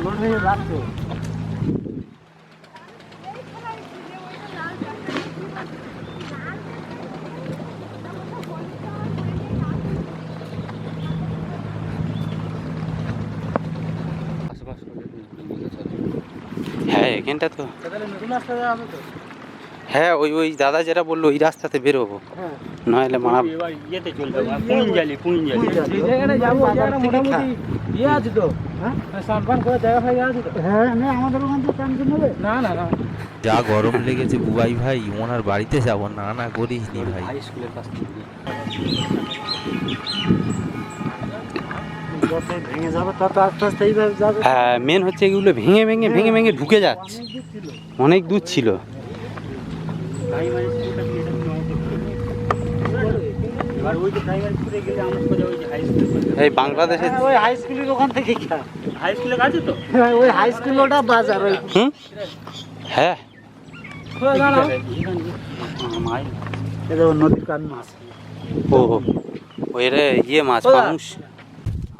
লোড হয়ে যাচ্ছে। হ্যাঁ এখানটা তো তাহলে নতুন রাস্তা যাবে তো। হ্যাঁ ওই ওই দাদা যেটা বললো ওই রাস্তাতে বেরোবো, হ্যাঁ নইলে মারা এবার ইয়েতে চলে যাবো, পুঞ্জালি। যে জায়গাটা যাবো ওই জায়গাটা মোটামুটি ইয়ে আছে তো। হ্যাঁ সানপান করে জায়গা ফায়গা আছে তো। হ্যাঁ না আমাদের ওখান থেকে টেনশন নেবে না না না। যা গরম লেগেছে বুবাই ভাই, ওনার বাড়িতে যাব না না করিস নি ভাই। হাই স্কুলের কাছ থেকে যত ভেঙে যাবে তত আস্তে আস্তে এইভাবে যাবে। হ্যাঁ মেন হচ্ছে এগুলো ভেঙে ভেঙে ভেঙে ভেঙে ঢুকে যাচ্ছে, অনেক দূর ছিল। এবার ওই যে প্রাইমারি স্কুলে গেলে আমরা সোজা ওই যে হাই স্কুলে চলে যাবো। এই বাংলাদেশে ওই হাই স্কুলের ওখান থেকে খা। হাই স্কুলের কাছে তো? ওই হাই স্কুল ওটা বাজার ওই হুম হ্যাঁ এটা নদীর কান মাছ। ও ওই রে ইয়ে মাছ মানুষ।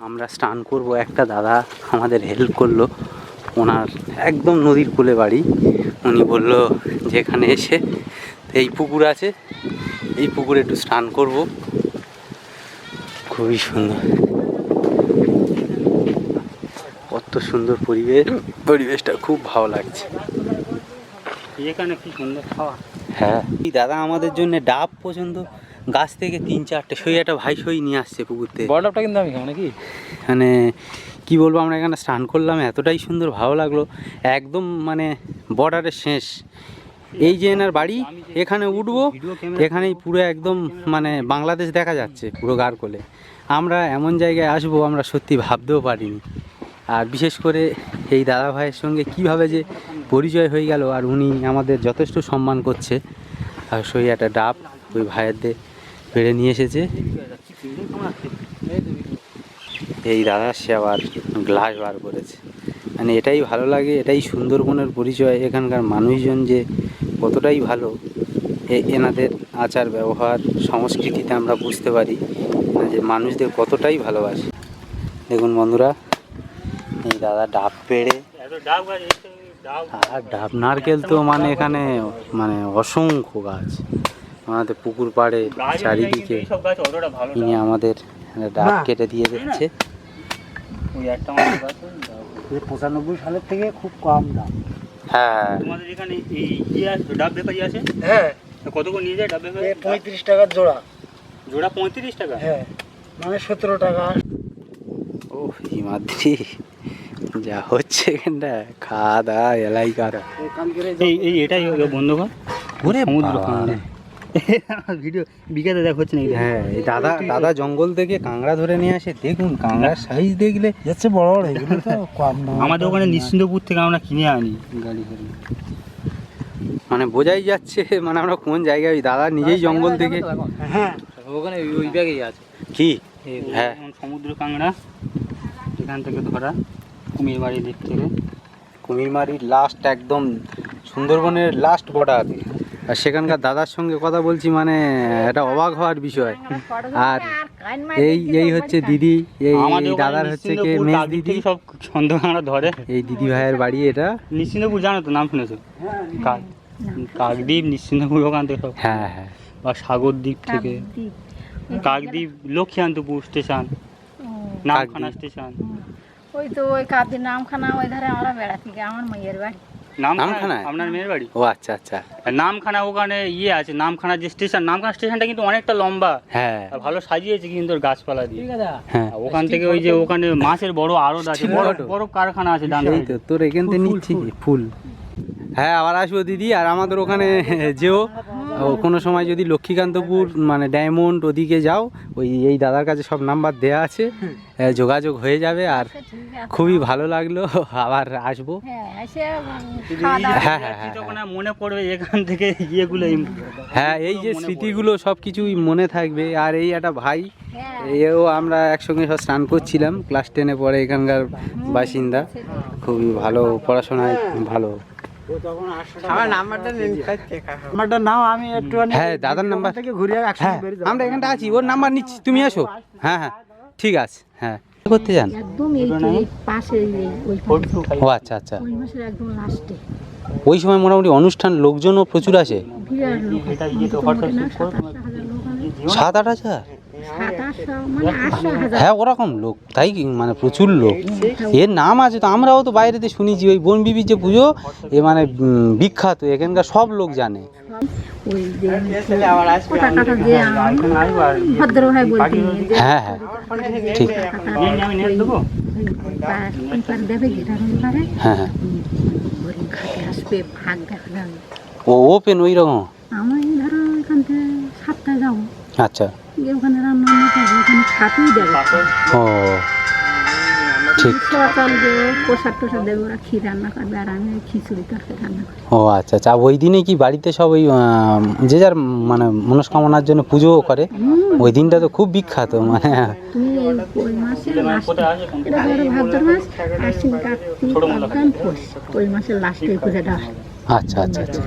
আমরা স্নান করব, একটা দাদা আমাদের হেল্প করলো, ওনার একদম নদীর কূলে বাড়ি। উনি বলল যেখানে এসে এই পুকুর আছে, এই পুকুরে একটু স্নান করব। খুবই সুন্দর, কত সুন্দর পরিবেশ, পরিবেশটা খুব ভালো লাগছে। এখানে কি সুন্দর খাওয়া। হ্যাঁ এই দাদা আমাদের জন্য ডাব পর্যন্ত গাছ থেকে 3-4টে সই একটা ভাই সই নিয়ে আসছে পুকুর থেকে। বড় ডাবটা কিন্তু আমি খাবো নাকি? মানে কি বলবো, আমরা এখানে স্নান করলাম, এতটাই সুন্দর ভালো লাগলো, একদম মানে বর্ডারের শেষ। এই যে এনার বাড়ি, এখানে উঠবো, এখানেই পুরো একদম মানে বাংলাদেশ দেখা যাচ্ছে পুরো গারকোলে। আমরা এমন জায়গায় আসবো আমরা সত্যি ভাবতেও পারিনি। আর বিশেষ করে এই দাদা ভাইয়ের সঙ্গে কিভাবে যে পরিচয় হয়ে গেল, আর উনি আমাদের যথেষ্ট সম্মান করছে। আর সই একটা ডাব ওই ভাইয়েরদের পেড়ে নিয়ে এসেছে। এই দাদা সে আবার গ্লাস বার করেছে। মানে এটাই ভালো লাগে, এটাই সুন্দরবনের পরিচয়। এখানকার মানুষজন যে কতটাই ভালো, এনাদের আচার ব্যবহার সংস্কৃতিতে আমরা বুঝতে পারি যে মানুষদের কতটাই ভালোবাসে। দেখুন বন্ধুরা, এই দাদা ডাব পেড়ে, এত ডাব গাছ, এই ডাব আর ডাব নারকেল তো মানে এখানে মানে অসংখ্য গাছ আমাদের পুকুর পাড়ে গাছ চারিদিকে। এইসব গাছ অতটা ভালো ইনি না। আমাদের ডাব কেটে দিয়ে যাচ্ছে। ওই একটা মাত্র গাছ ওই ডাব। 95 সালের থেকে খুব কম দাম। হ্যাঁ তোমাদের এখানে এই ইয়ে আছে, ডাব ব্যাপারী আছে? হ্যাঁ তো কত করে নিয়ে যায় ডাব ব্যাপারী? 35 টাকা জোড়া। জোড়া 35 টাকা? হ্যাঁ মানে 17 টাকা। ও হিমাদ্রি যা হচ্ছে এখানটা, খাওয়া দাওয়া এলাই কারা। এই এটাই বন্ধ কর। ওরে সমুদ্র বাবা। কাঁকড়া। ভিডিও বিকেলে দেখা হচ্ছে নাকি? হ্যাঁ এই দাদা জঙ্গল থেকে কাঁকড়া ধরে নিয়ে আসে। দেখুন কাঁকড়ার সাইজ দেখলে যাচ্ছে বড় বড় এগুলো তো কম না। আমাদের ওখানে নিশ্চিন্তপুর থেকে আমরা কিনে আনি গাড়ি করে। মানে বোঝাই যাচ্ছে মানে আমরা কোন জায়গায়। ওই দাদা নিজেই জঙ্গল থেকে। হ্যাঁ ওখানে ওই ব্যাগেই আছে। কি হ্যাঁ সমুদ্র কাঁকড়া এখান থেকে ধরা, কুমির বাড়ির দিক থেকে। কুমিরমারির লাস্ট একদম সুন্দরবনের লাস্ট বর্ডার। আর সেখানকার দাদার সঙ্গে কথা বলছি, মানে এটা অবাক হওয়ার বিষয়। আর এই হচ্ছে দিদি, এই আমাদের ওখানে দাদার হচ্ছে কে নিশ্চিন্তপুর মেজ তার দিক দিদি। থেকে সব ছন্দ কাঁকড়া ধরে। এই দিদি ভাইয়ের বাড়ি এটা। নিশ্চিন্তপুর জানো তো, নাম শুনেছো? কাকদ্বীপ, নিশ্চিন্তপুর ওখান থেকে সব। হ্যাঁ হ্যাঁ বা সাগর দিক থেকে কাকদ্বীপ, লক্ষ্মীকান্তপুর স্টেশন, নামখানা স্টেশন। ওই তো ওই কাদের নামখানা ওই ধারে আমরা বেড়াতে গিয়ে আমার মেয়ের বাড়ি। নামখানা নামখানায়? আপনার মেয়ের বাড়ি? ও আচ্ছা আচ্ছা আর নামখানা ওখানে ইয়ে আছে, নামখানা যে স্টেশন, নামখানা স্টেশনটা কিন্তু অনেকটা লম্বা হ্যাঁ আর ভালো সাজিয়েছে কিন্তু ওর গাছপালা দিয়ে। হ্যাঁ আর ওখান থেকে ওই যে ওখানে মাছের বড় আড়ত আছে, বড় বড় কারখানা আছে ডান সেই তো তোর এখান থেকে নিচ্ছি ফুল। হ্যাঁ আবার আসবো দিদি। আর আমাদের ওখানে যেও কোনো সময় যদি লক্ষ্মীকান্তপুর মানে ডায়মন্ড ওদিকে যাও, ওই এই দাদার কাছে সব নাম্বার দেয়া আছে, যোগাযোগ হয়ে যাবে। আর খুবই ভালো লাগলো, আবার আসবো। হ্যাঁ এসে খাওয়া দাওয়া হ্যাঁ হ্যাঁ হ্যাঁ তখন আর মনে পড়বে এখান থেকে ইয়েগুলো হ্যাঁ, এই যে স্মৃতিগুলো সব কিছুই মনে থাকবে। আর এই একটা ভাই, হ্যাঁ এও আমরা একসঙ্গে সব স্নান করছিলাম, ক্লাস 10-এ পড়ে, এখানকার বাসিন্দা, খুবই ভালো, পড়াশোনায় ভালো। আমার নাম্বারটা নাও, আমি একটু হ্যাঁ দাদার নাম্বার থেকে ঘুরে হ্যাঁ, আমরা এখানটা আছি, ওর নাম্বার নিচ্ছি, তুমি এসো। হ্যাঁ হ্যাঁ ঠিক আছে। হ্যাঁ করতে যান? একদম এই তো এই পাশে ওই ও আচ্ছা আচ্ছা। ওই মাসের একদম লাস্টে ওই সময় মোটামুটি অনুষ্ঠান লোকজনও প্রচুর আসে। বিরাট লোক মোটামুটি না 7-8,000 লোক হবে। 7-8 হাজার? 7-800 মানে 800,000। হ্যাঁ ওরকম লোক, তাই কি, মানে প্রচুর লোক। এর নাম আছে তো, আমরাও তো বাইরেতে শুনেছি, ওই বনবিবির যে পুজো, এ মানে বিখ্যাত, এখানকার সব লোক জানে। ওই যে কথা কথা যে ভদ্র হয় বলতে হ্যাঁ হ্যাঁ ঠিক। দেবে যেটা পারে হ্যাঁ হ্যাঁ, হরিণ খাতে আসবে, ভাগ দেখা যাবে। ও ওপেন ওই রকম? আমি ধরো এখান থেকে 7টায় যাবো, আচ্ছা, গিয়ে ওখানে রান্না করবো, ওখানে খাতেই দেবে। ও ঠিক। সকাল দিয়ে প্রসাদ টোসাদ দেবে, ওরা ক্ষীর রান্না করবে, আর আমি ওই খিচুড়ি তরকারি রান্না করি। ও আচ্ছা আচ্ছা। ওই দিনে কি বাড়িতে সব ওই যে যার মানে মনস্কামনার জন্য পুজোও করে? ওই দিনটা তো খুব বিখ্যাত, মানে তুমি ওই মাসে লাস্টে, এটা ধরো ভাদ্র মাস, আশ্বিন কার্তিক অগ্রহায়ণ পৌষ, ওই মাসের লাস্টে এই পূজাটা হয়। আচ্ছা আচ্ছা আচ্ছা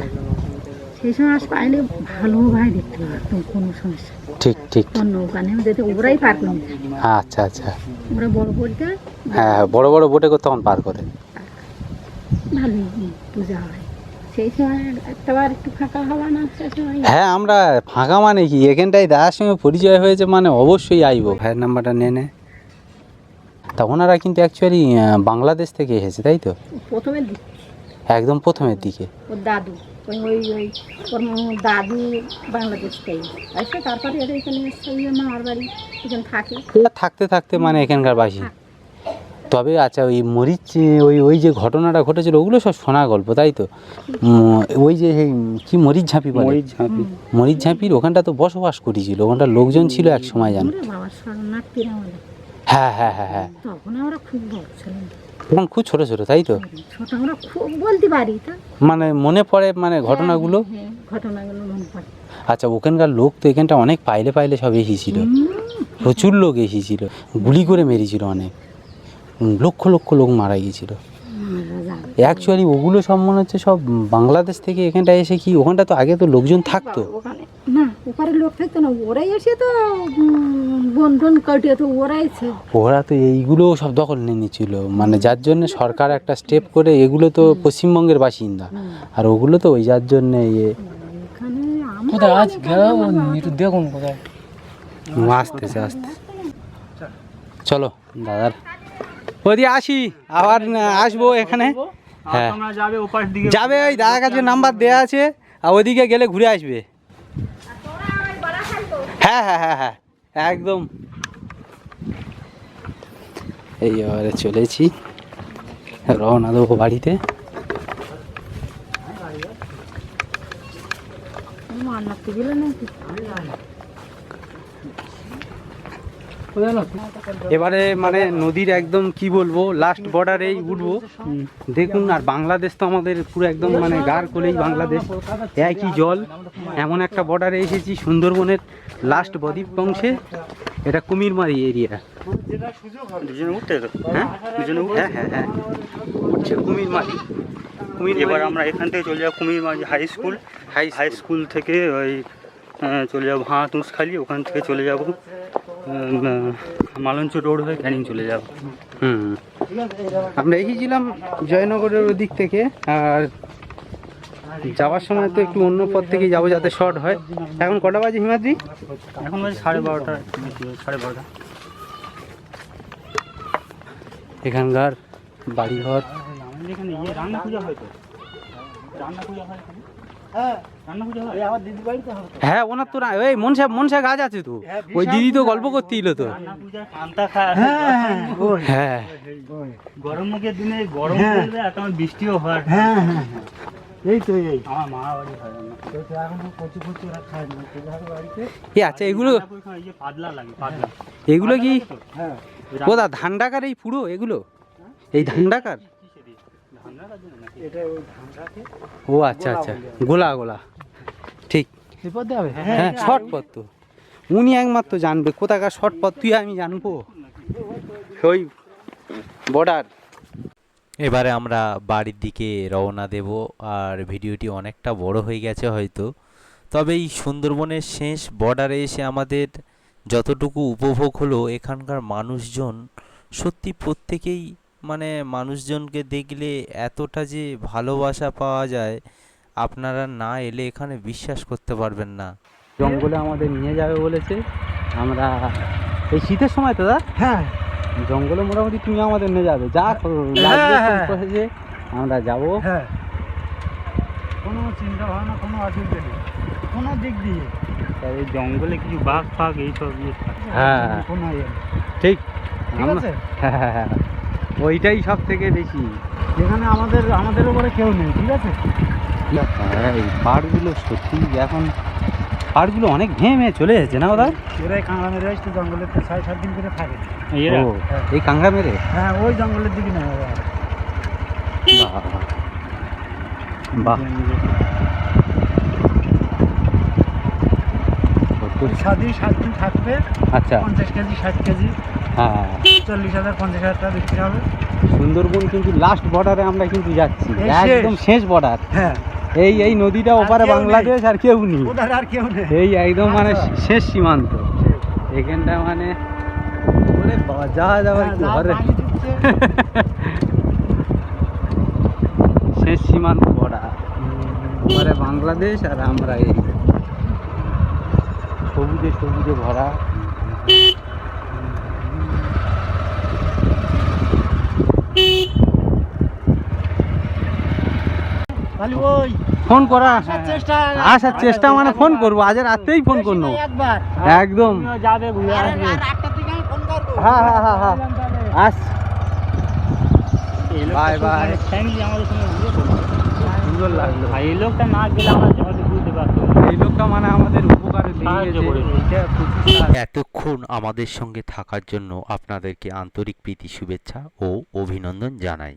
সেই সময় আস পাইলে ভালো ভাই দেখতে পাবে, একদম কোনো সমস্যা নেই। ঠিক ঠিক। তোর নৌকা নেমে যেতে ওরাই পার করে নিতে, আচ্ছা আচ্ছা। ওরা বড় পরিটা হ্যাঁ বড় বড় বোটে করে তখন পার করে। ভালোই পূজা হয়। সেই সময় একটাবার একটু ফাঁকা হওয়া না, সেই সময় হ্যাঁ আমরা ফাঁকা মানে কি, এখানটায় দাদার সঙ্গে পরিচয় হয়েছে মানে অবশ্যই আইবো। ভাইয়ের নাম্বারটা নে। তা ওনারা কিন্তু অ্যাকচুয়ালি বাংলাদেশ থেকে এসেছে, তাই তো? প্রথমের দিক একদম প্রথমের দিকে। ওর দাদু ওই ওই ওই ওর দাদু বাংলাদেশ থেকে আসে, তারপরে এরা এখানে এসছে, ওই মামার বাড়ি এখানে থাকে। থাকতে থাকতে মানে এখানকার বাসী। তবে আচ্ছা, ওই মরিচ ওই ওই যে ঘটনাটা ঘটেছিল, ওগুলো সব শোনা গল্প, তাই তো? ওই যে কি মরিচ ঝাঁপি বলে, মরিচ ঝাঁপির ওখানটা তো বসবাস করেছিল, ওখানটা লোকজন ছিল এক সময়, জানো? বাবার শরণার্থীর আমলে হ্যাঁ হ্যাঁ হ্যাঁ হ্যাঁ। তখন আমরা খুব বড় ছিলাম, তখন খুব ছোট ছোট, তাই তো? ছোট আমরা খুব বলতে পারি তা, মানে মনে পড়ে মানে ঘটনাগুলো। হ্যাঁ ঘটনাগুলো মনে পড়ে। আচ্ছা, ওখানকার লোক তো এখানটা অনেক পাইলে পাইলে সব এসেছিল, প্রচুর লোক এসেছিল, গুলি করে মেরেছিল, অনেক লক্ষ লক্ষ লোক মারা গিয়েছিল। অ্যাকচুয়ালি ওগুলো সব মনে হচ্ছে সব বাংলাদেশ থেকে এখানটা এসে, কি ওখানটা তো আগে তো লোকজন থাকতো ওখানে না, ওপারে লোক থাকতো না, ওরাই এসে তো বন টন কাটিয়ে তো ওরাই ছিল। ওরা তো এইগুলো সব দখল নিয়ে নিয়েছিল, মানে যার জন্য সরকার একটা স্টেপ করে, এগুলো তো পশ্চিমবঙ্গের বাসিন্দা, আর ওগুলো তো ওই যার জন্য এখানে কোথায় আজ গেল একটু দেখুন কোথায় আসতেছে আসতে। চলো দাদার ওদি আসি, আবার আসবো এখানে। হ্যাঁ তোমরা যাবে ওপাশ দিকে, যাবে, ওই দাদার কাছে নাম্বার দেওয়া আছে, আর ওদিকে গেলে ঘুরে আসবে। হ্যাঁ হ্যাঁ হ্যাঁ হ্যাঁ একদম। এই এবারে চলেছি, রওনা দেবো বাড়িতে। মান্নাতে গেলে নাকি এবারে মানে নদীর একদম কি বলবো, লাস্ট বর্ডারেই উঠবো, দেখুন। আর বাংলাদেশ তো আমাদের পুরো একদম মানে গার কোলেই বাংলাদেশ, একই জল, এমন একটা বর্ডারে এসেছি, সুন্দরবনের লাস্ট বদ্বীপ অংশে। এটা কুমিরমারি এরিয়া। হ্যাঁ হ্যাঁ হ্যাঁ হ্যাঁ উঠছে কুমিরমারি। এবার আমরা এখান থেকে চলে যাবো Kumirmari high school. High school থেকে ওই চলে যাবো হাতুসখালি, ওখান থেকে চলে যাবো মালঞ্চ রোড হয়ে ক্যানিং চলে যাবো। আমরা এসেছিলাম জয়নগরের ওদিক থেকে, আর যাওয়ার সময় তো একটু অন্য পথ থেকে যাবো যাতে শর্ট হয়। এখন কটা বাজে হিমাদ্রি? এখন বাজে 12:30, 12:30। এখানকার বাড়িঘর, আমাদের এখানে রান্না পূজা হয় তো, রান্না পূজা হয়। হ্যাঁ ওনার তো ওই মনসা গাছ আছে তো, ওই দিদি তো গল্প করতে এলো তো। হ্যাঁ গরমের দিনে গরম পড়বে, আর তখন বৃষ্টিও হয়। এই তো এই আমার মা বাড়ি হয় না। এখন কচু কচু ওরা খায় না তোদের বাড়িতে। এ আচ্ছা এগুলো এই যে পাতলা লাগে, পাতলা। এগুলো কি হ্যাঁ কোথা ধান ডাকার এই পুরো এগুলো এই ধান ডাকার? এটা ওই ধানটাকে ও আচ্ছা আচ্ছা, গোলা গোলা, ঠিক। এরপর দেবে হ্যাঁ শর্টপথ তো উনি একমাত্র জানবে, কোথাকার শর্টপথ তুই আমি জানবো? ওই বর্ডার। এবারে আমরা বাড়ির দিকে রওনা দেব। আর ভিডিওটি অনেকটা বড় হয়ে গেছে হয়তো, তবে এই সুন্দরবনের শেষ বর্ডারে এসে আমাদের যতটুকু উপভোগ হলো, এখানকার মানুষজন সত্যি প্রত্যেকেই মানে মানুষজনকে দেখলে এতটা যে ভালোবাসা পাওয়া যায়, আপনারা না এলে এখানে বিশ্বাস করতে পারবেন না। জঙ্গলে আমাদের নিয়ে যাবে বলেছে, আমরা এই শীতের সময় তো দা হ্যাঁ জঙ্গলে মোটামুটি তুমি আমাদের নিয়ে যাবে, যা লাগবে আমরা যাবো। হ্যাঁ কোনো চিন্তা ভাবনা কোনো অসুবিধা নেই কোনো দিক দিয়ে। আর এই জঙ্গলে কিছু বাঘ ফাঘ এইসব ইয়ে থাকে। হ্যাঁ কোনো ইয়ে নেই। ঠিক, ঠিক আছে হ্যাঁ ওইটাই সব থেকে বেশি। এখানে আমাদের উপরে কেউ নেই, ঠিক আছে। হ্যাঁ এই পাহাড়গুলো সত্যি এখন পাহাড়গুলো অনেক ভেঙে চলে যাচ্ছে না ওরা? এরাই কাঁকড়া মেরে আসছে জঙ্গলের 6-7 দিন করে থাকে। এরা ও এই কাঁকড়া মেরে? হ্যাঁ ওই জঙ্গলের দিকে নেই ওরা। বাহ বাহ, স্বাদই 7 দিন থাকবে। আচ্ছা 50 কেজি 60 কেজি হ্যাঁ 40,000 50,000 টাকা বিক্রি হবে। সুন্দরবন কিন্তু লাস্ট বর্ডারে আমরা কিন্তু যাচ্ছি, এই শেষ। একদম শেষ বর্ডার। হ্যাঁ এই নদীটা ওপারে কেউ নেই। বাংলাদেশ আর কেউ নেই, ওদের আর কেউ নেই। এই একদম মানে আচ্ছা। শেষ সীমান্ত এখানটা মানে। ওরে বাবা যা যাবার হ্যাঁ, কি যা ঘরে পানি দিচ্ছে। শেষ সীমান্ত বর্ডার, ওপারে বাংলাদেশ আর আমরা এই সবুজে সবুজে ভরা। খালি ওই ফোন করা আসার চেষ্টা মানে ফোন করবো, আজ রাতেই ফোন করবো একবার একদম। যাবে ঘুরে আর আসবে। রাতটার দিকে আমি ফোন করবো। হ্যাঁ হ্যাঁ হ্যাঁ হ্যাঁ আস এই লোকটা বাই খুব বাই। মানে friendly আমাদের সঙ্গে ঘুরে চলবে। সুন্দর লাগলো। আর এই লোকটা না গেলে আমরা হয়তো বুঝতে পারতাম না। এই লোকটা মানে আমাদের উপকারে সাহায্য লেগেছে, করেছে। এইটা প্রচুর সাহায্য। এতক্ষণ আমাদের সঙ্গে থাকার জন্য আপনাদেরকে আন্তরিক প্রীতি শুভেচ্ছা ও অভিনন্দন জানাই।